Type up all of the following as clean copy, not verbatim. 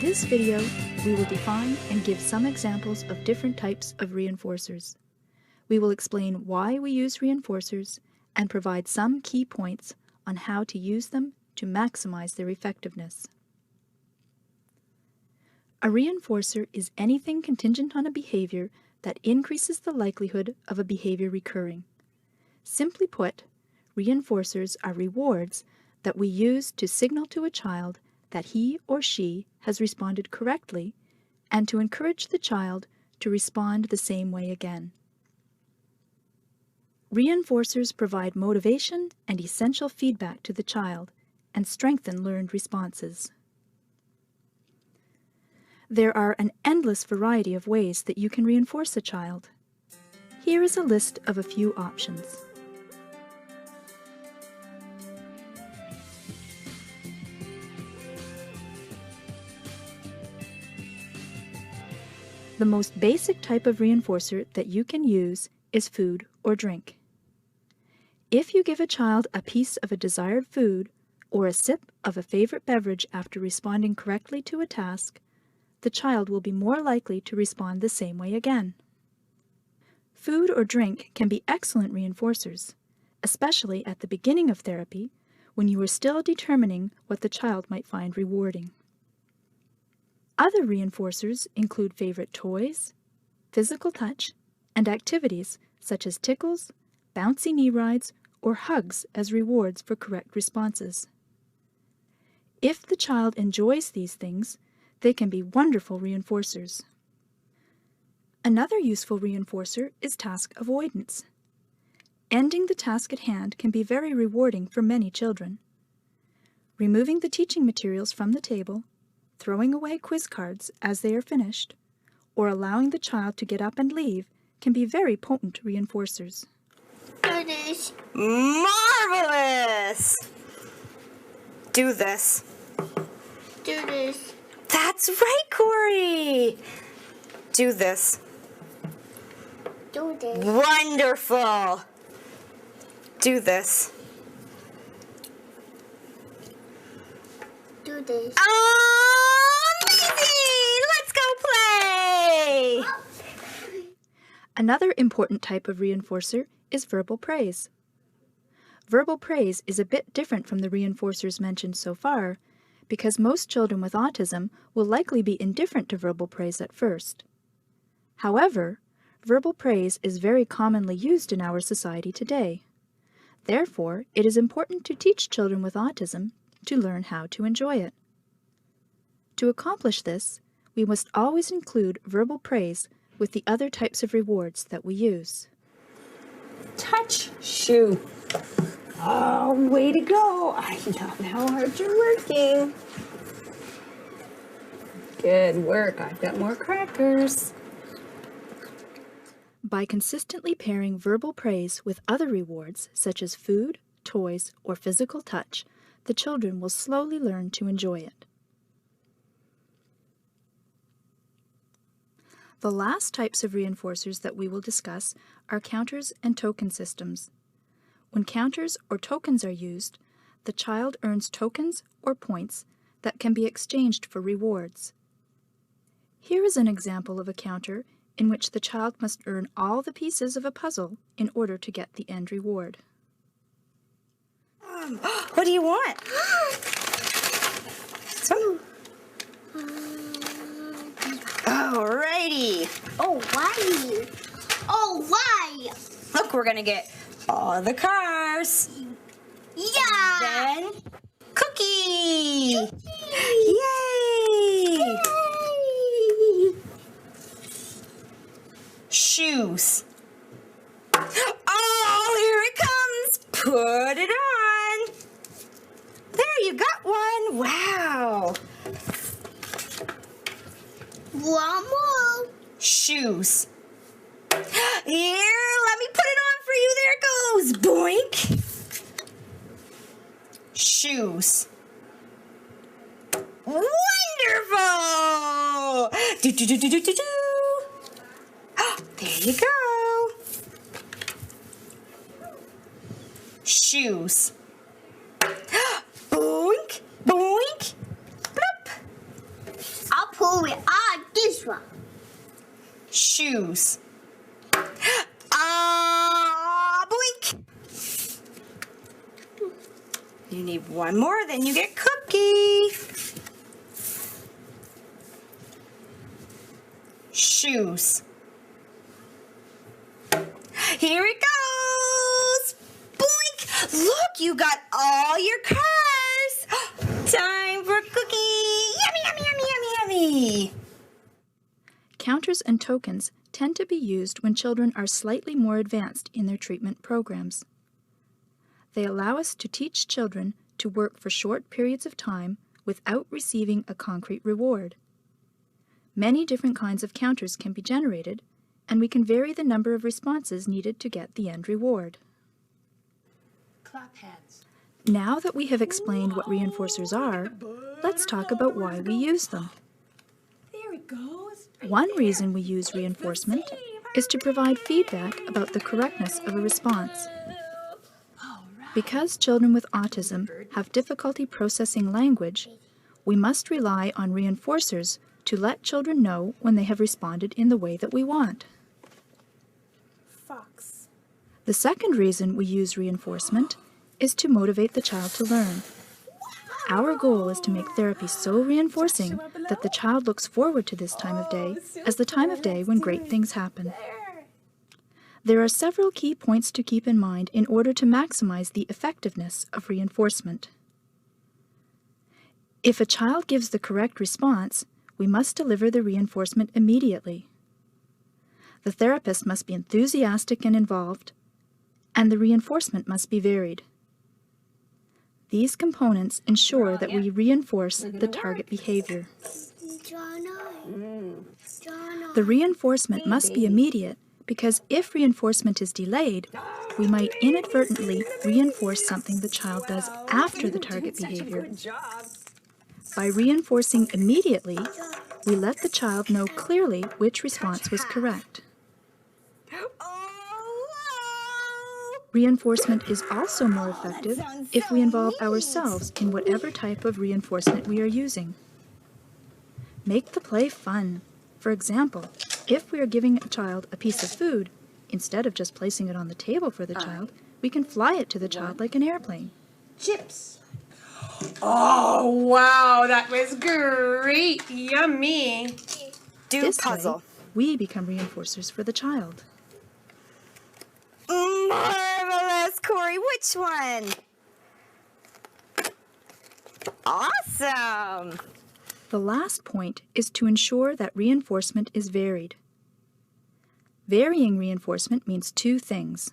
this video, we will define and give some examples of different types of reinforcers. We will explain why we use reinforcers and provide some key points on how to use them to maximize their effectiveness. A reinforcer is anything contingent on a behavior that increases the likelihood of a behavior recurring. Simply put, reinforcers are rewards that we use to signal to a child that he or she has responded correctly and to encourage the child to respond the same way again. Reinforcers provide motivation and essential feedback to the child and strengthen learned responses. There are an endless variety of ways that you can reinforce a child. Here is a list of a few options. The most basic type of reinforcer that you can use is food or drink. If you give a child a piece of a desired food or a sip of a favorite beverage after responding correctly to a task, the child will be more likely to respond the same way again. Food or drink can be excellent reinforcers, especially at the beginning of therapy when you are still determining what the child might find rewarding. Other reinforcers include favorite toys, physical touch, and activities such as tickles, bouncy knee rides, or hugs as rewards for correct responses. If the child enjoys these things, they can be wonderful reinforcers. Another useful reinforcer is task avoidance. Ending the task at hand can be very rewarding for many children. Removing the teaching materials from the table, throwing away quiz cards as they are finished, or allowing the child to get up and leave can be very potent reinforcers. Do this. Marvelous! Do this. Do this. That's right, Corey! Do this. Do this. Wonderful! Do this. Do this. Amazing! Let's go play! Another important type of reinforcer is verbal praise. Verbal praise is a bit different from the reinforcers mentioned so far, because most children with autism will likely be indifferent to verbal praise at first. However, verbal praise is very commonly used in our society today. Therefore, it is important to teach children with autism to learn how to enjoy it. To accomplish this, we must always include verbal praise with the other types of rewards that we use. Touch shoe. Oh, way to go. I know how hard you're working. Good work. I've got more crackers. By consistently pairing verbal praise with other rewards, such as food, toys, or physical touch, the children will slowly learn to enjoy it. The last types of reinforcers that we will discuss are counters and token systems. When counters or tokens are used, the child earns tokens or points that can be exchanged for rewards. Here is an example of a counter in which the child must earn all the pieces of a puzzle in order to get the end reward. What do you want? Alrighty. Oh, why? Oh, why? Look, we're gonna get all the cars. Yeah. Then, cookie. Yay! Yay. Shoes. Oh, here it comes. Put it on. There, you got one. Wow. One more. Shoes. Here, let me put it on for you. There it goes. Boink. Shoes. Wonderful. Do, do, do, do, do, do, do. There you go. Shoes. Boink, boink, bloop. shoes. Blink. You need one more, then you get cookie. Shoes. Here it goes. Boink. Look, you got all your cars. Time for cookie. Yummy, yummy, yummy, yummy, yummy. Counters and tokens tend to be used when children are slightly more advanced in their treatment programs. They allow us to teach children to work for short periods of time without receiving a concrete reward. Many different kinds of counters can be generated, and we can vary the number of responses needed to get the end reward. Clap hands. Now that we have explained what reinforcers are, let's talk about why we use them. There it goes. One reason we use reinforcement is to provide feedback about the correctness of a response. Because children with autism have difficulty processing language, we must rely on reinforcers to let children know when they have responded in the way that we want. Fox. The second reason we use reinforcement is to motivate the child to learn. Our goal is to make therapy so reinforcing that the child looks forward to this time of day as the time of day when great things happen. There are several key points to keep in mind in order to maximize the effectiveness of reinforcement. If a child gives the correct response, we must deliver the reinforcement immediately. The therapist must be enthusiastic and involved, and the reinforcement must be varied. These components ensure that we reinforce the target behavior. The reinforcement must be immediate because if reinforcement is delayed, we might inadvertently reinforce something the child does after the target behavior. By reinforcing immediately, we let the child know clearly which response was correct. Reinforcement is also more effective if we involve ourselves in whatever type of reinforcement we are using. Make the play fun. For example, if we are giving a child a piece of food, instead of just placing it on the table for the child, we can fly it to the child like an airplane. Chips. Oh, wow, that was great. Yummy. Do This puzzle. way, we become reinforcers for the child. Marvelous, Corey. Which one? Awesome. The last point is to ensure that reinforcement is varied. Varying reinforcement means two things.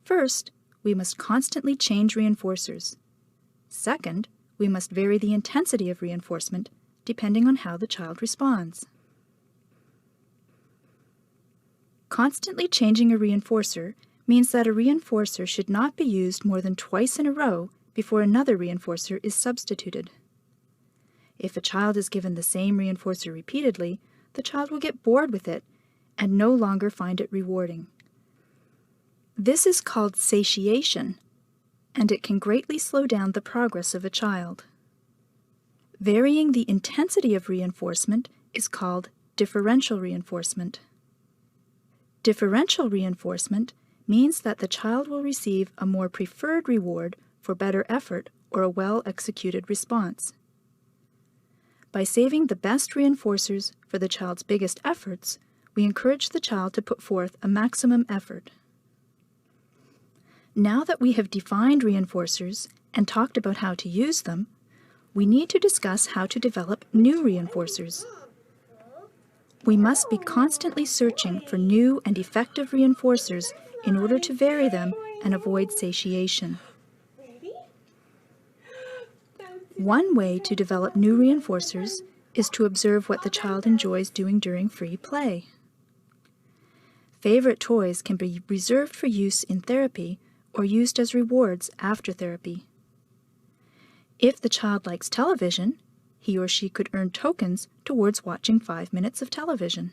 First, we must constantly change reinforcers. Second, we must vary the intensity of reinforcement depending on how the child responds. Constantly changing a reinforcer means that a reinforcer should not be used more than twice in a row before another reinforcer is substituted. If a child is given the same reinforcer repeatedly, the child will get bored with it and no longer find it rewarding. This is called satiation, and it can greatly slow down the progress of a child. Varying the intensity of reinforcement is called differential reinforcement. Differential reinforcement means that the child will receive a more preferred reward for better effort or a well-executed response. By saving the best reinforcers for the child's biggest efforts, we encourage the child to put forth a maximum effort. Now that we have defined reinforcers and talked about how to use them, we need to discuss how to develop new reinforcers. We must be constantly searching for new and effective reinforcers in order to vary them and avoid satiation. One way to develop new reinforcers is to observe what the child enjoys doing during free play. Favorite toys can be reserved for use in therapy or used as rewards after therapy. If the child likes television, he or she could earn tokens towards watching 5 minutes of television.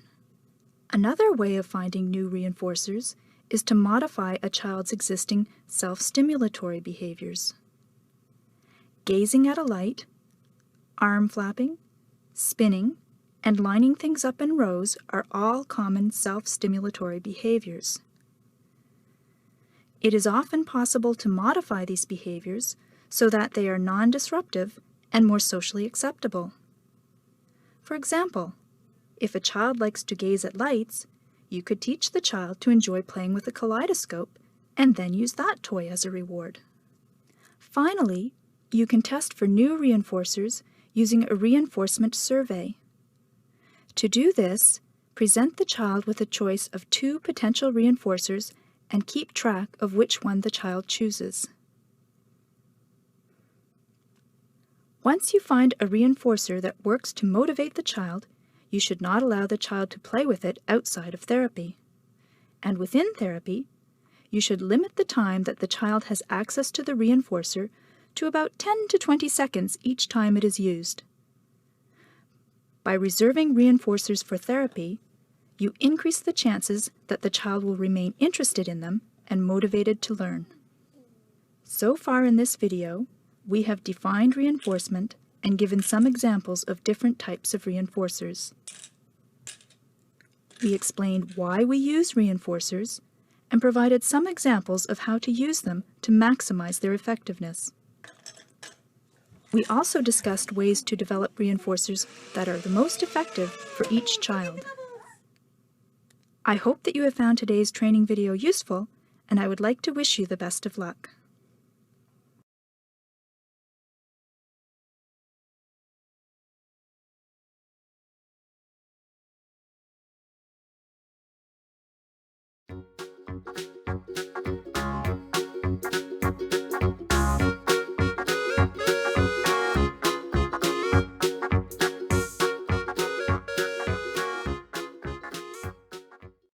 Another way of finding new reinforcers is to modify a child's existing self-stimulatory behaviors. Gazing at a light, arm flapping, spinning, and lining things up in rows are all common self-stimulatory behaviors. It is often possible to modify these behaviors so that they are non-disruptive and more socially acceptable. For example, if a child likes to gaze at lights, you could teach the child to enjoy playing with a kaleidoscope and then use that toy as a reward. Finally, you can test for new reinforcers using a reinforcement survey. To do this, present the child with a choice of 2 potential reinforcers and keep track of which one the child chooses. Once you find a reinforcer that works to motivate the child, you should not allow the child to play with it outside of therapy. And within therapy, you should limit the time that the child has access to the reinforcer to about 10 to 20 seconds each time it is used. By reserving reinforcers for therapy, you increase the chances that the child will remain interested in them and motivated to learn. So far in this video, we have defined reinforcement and given some examples of different types of reinforcers. We explained why we use reinforcers and provided some examples of how to use them to maximize their effectiveness. We also discussed ways to develop reinforcers that are the most effective for each child. I hope that you have found today's training video useful, and I would like to wish you the best of luck.